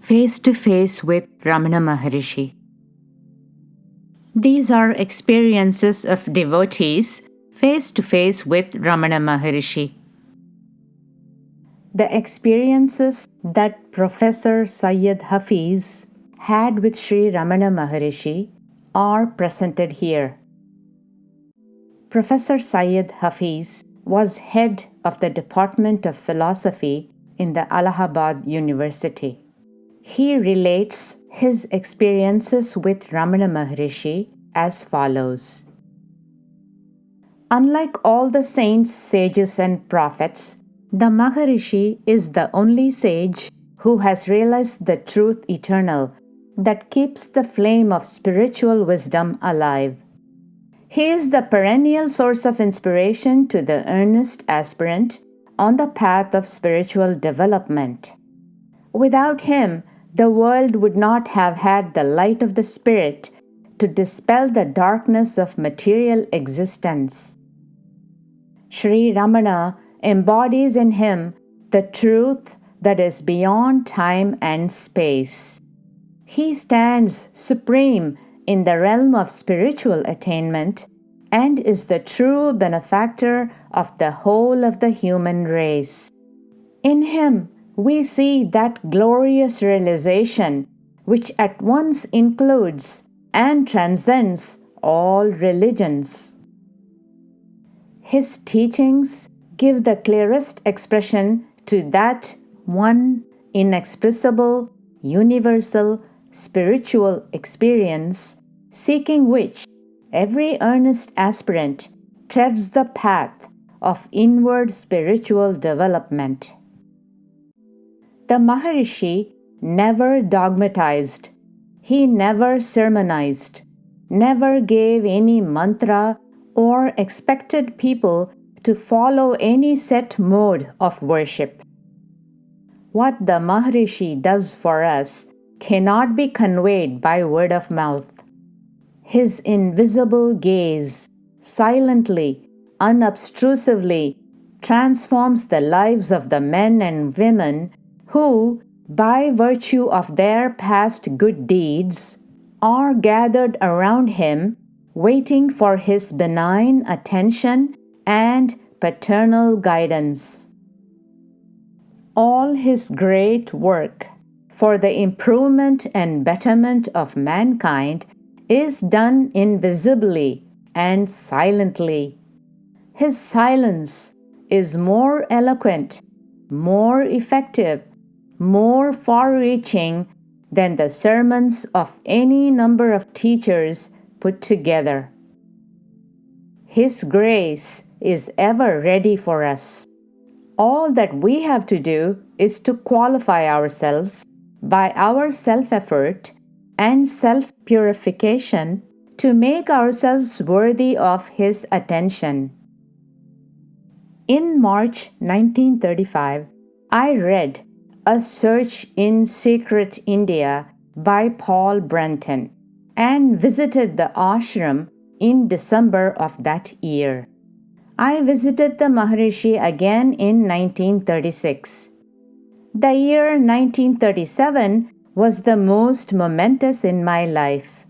face to face with Ramana Maharshi. These are experiences of devotees face to face with Ramana Maharshi. The experiences that Professor Syed Hafiz had with Sri Ramana Maharshi are presented here. Professor Syed Hafiz was head of the Department of Philosophy in the Allahabad University. He relates his experiences with Ramana Maharshi as follows. Unlike all the saints, sages, and prophets, the Maharishi is the only sage who has realized the truth eternal that keeps the flame of spiritual wisdom alive. He is the perennial source of inspiration to the earnest aspirant on the path of spiritual development. Without him, the world would not have had the light of the Spirit to dispel the darkness of material existence. Sri Ramana embodies in him the truth that is beyond time and space. He stands supreme in the realm of spiritual attainment and is the true benefactor of the whole of the human race. In him, we see that glorious realization which at once includes and transcends all religions. His teachings give the clearest expression to that one inexpressible, universal, spiritual experience, seeking which every earnest aspirant treads the path of inward spiritual development. The Maharishi never dogmatized, he never sermonized, never gave any mantra or expected people to follow any set mode of worship. What the Maharishi does for us cannot be conveyed by word of mouth. His invisible gaze silently, unobtrusively transforms the lives of the men and women who, by virtue of their past good deeds, are gathered around him, waiting for his benign attention and paternal guidance. All his great work for the improvement and betterment of mankind is done invisibly and silently. His silence is more eloquent, more effective, more far-reaching than the sermons of any number of teachers put together. His grace is ever ready for us. All that we have to do is to qualify ourselves by our self-effort and self-purification to make ourselves worthy of his attention. In March 1935, I read A Search in Secret India by Paul Brunton and visited the ashram in December of that year. I visited the Maharishi again in 1936. The year 1937 was the most momentous in my life.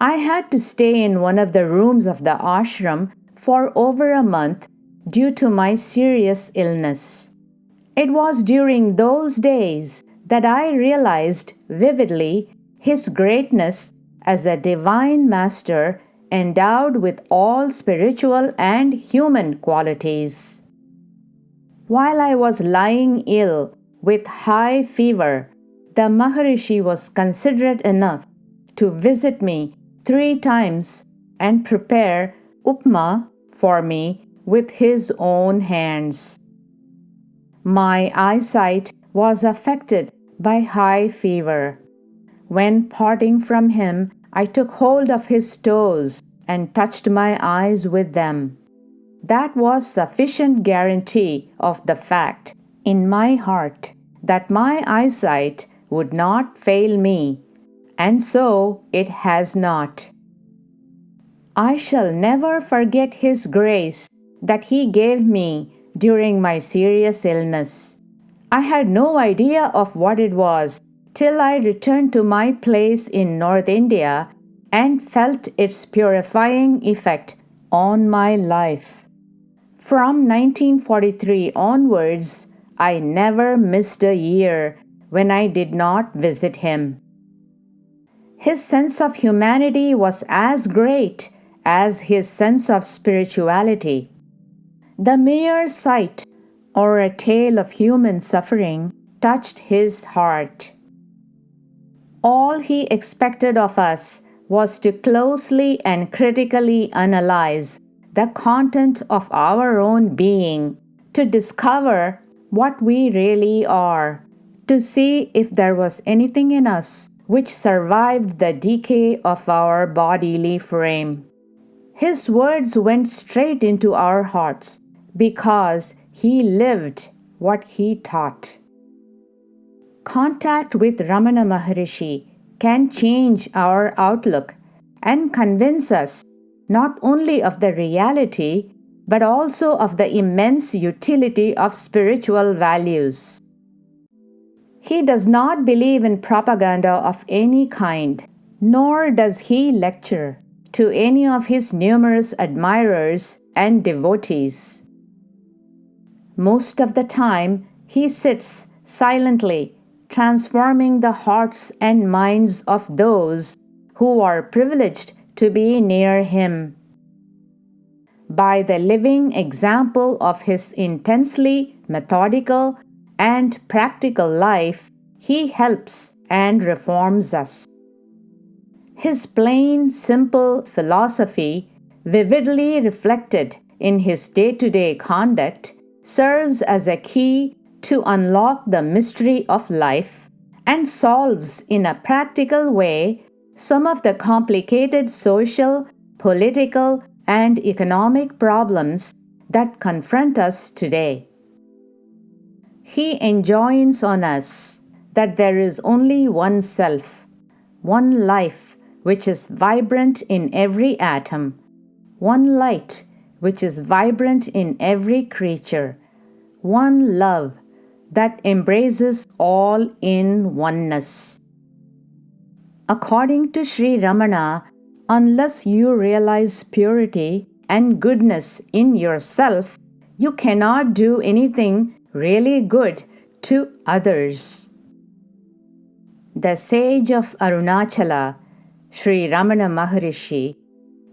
I had to stay in one of the rooms of the ashram for over a month due to my serious illness. It was during those days that I realized vividly his greatness as a divine master endowed with all spiritual and human qualities. While I was lying ill with high fever, the Maharishi was considerate enough to visit me 3 times and prepare upma for me with his own hands. My eyesight was affected by high fever. When parting from him, I took hold of his toes and touched my eyes with them. That was sufficient guarantee of the fact in my heart that my eyesight would not fail me, and so it has not. I shall never forget his grace that he gave me during my serious illness. I had no idea of what it was till I returned to my place in North India and felt its purifying effect on my life. From 1943 onwards, I never missed a year when I did not visit him. His sense of humanity was as great as his sense of spirituality. The mere sight or a tale of human suffering touched his heart. All he expected of us was to closely and critically analyze the content of our own being, to discover what we really are, to see if there was anything in us which survived the decay of our bodily frame. His words went straight into our hearts because he lived what he taught. Contact with Ramana Maharshi can change our outlook and convince us not only of the reality but also of the immense utility of spiritual values. He does not believe in propaganda of any kind, nor does he lecture to any of his numerous admirers and devotees. Most of the time, he sits silently, transforming the hearts and minds of those who are privileged to be near him. By the living example of his intensely methodical and practical life, he helps and reforms us. His plain, simple philosophy, vividly reflected in his day-to-day conduct, serves as a key to unlock the mystery of life and solves in a practical way some of the complicated social, political, and economic problems that confront us today. He enjoins on us that there is only one self, one life which is vibrant in every atom, one light which is vibrant in every creature, one love that embraces all in oneness. According to Sri Ramana, unless you realize purity and goodness in yourself, you cannot do anything really good to others. The sage of Arunachala, Sri Ramana Maharshi,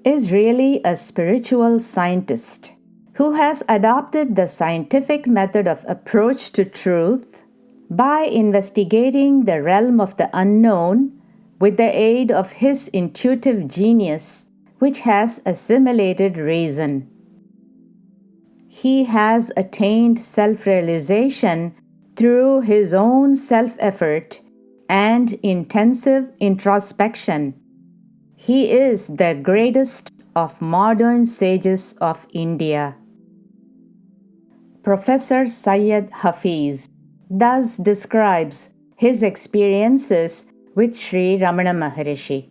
is really a spiritual scientist who has adopted the scientific method of approach to truth by investigating the realm of the unknown with the aid of his intuitive genius, which has assimilated reason. He has attained self-realization through his own self-effort and intensive introspection. He is the greatest of modern sages of India. Professor Syed Hafiz thus describes his experiences with Sri Ramana Maharshi.